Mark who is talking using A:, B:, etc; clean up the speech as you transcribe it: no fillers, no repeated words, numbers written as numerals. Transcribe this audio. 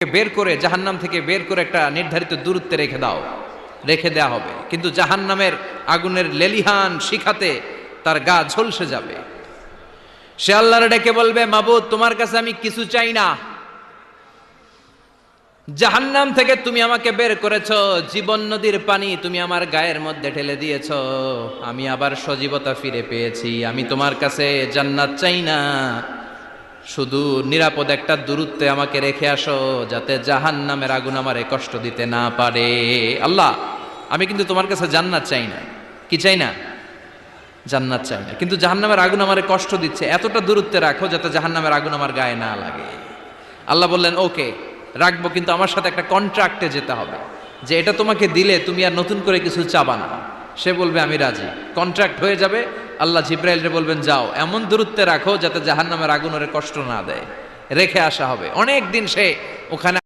A: বের করে জাহান্নাম থেকে বের করে একটা নির্ধারিত দূরত্বে রেখে দাও, রেখে দেয়া হবে। কিন্তু জাহান্নামের আগুনের লেলিহান শিখাতে তার গা ঝলসে যাবে। সে আল্লাহর ডেকে বলবে, মাবুদ তোমার কাছে আমি কিছু চাই না, জাহান্নাম থেকে তুমি আমাকে বের করেছো, জীবন নদীর পানি তুমি আমার গায়ের মধ্যে ঢেলে দিয়েছো, আমি আবার সজীবতা ফিরে পেয়েছি। আমি তোমার কাছে জান্নাত চাই না, শুধু নিরাপদ একটা দূরত্বে আমাকে রেখে আসো, যাতে জাহান্নামের আগুন আমারে কষ্ট দিতে না পারে। আল্লাহ, আমি কিন্তু তোমার কাছে জান্নাত চাই না। কি চাই না? জান্নাত চাই না, কিন্তু জাহান্নামের আগুন আমারে কষ্ট দিচ্ছে, এতটা দূরত্বে রাখো যাতে জাহান্নামের আগুন আমার গায়ে না লাগে। আল্লাহ বললেন, ওকে রাখবো, কিন্তু আমার সাথে একটা কন্ট্রাক্টে যেতে হবে, যে এটা তোমাকে দিলে তুমি আর নতুন করে কিছু চাবা না। সে বলবে আমি রাজি, কন্ট্রাক্ট হয়ে যাবে। আল্লাহ জিব্রাইলকে বলবেন, যাও এমন দূরত্বে রাখো যাতে জাহান্নামের আগুন ওরে কষ্ট না দেয়। রেখে আসা হবে। অনেক দিন সে ওখানে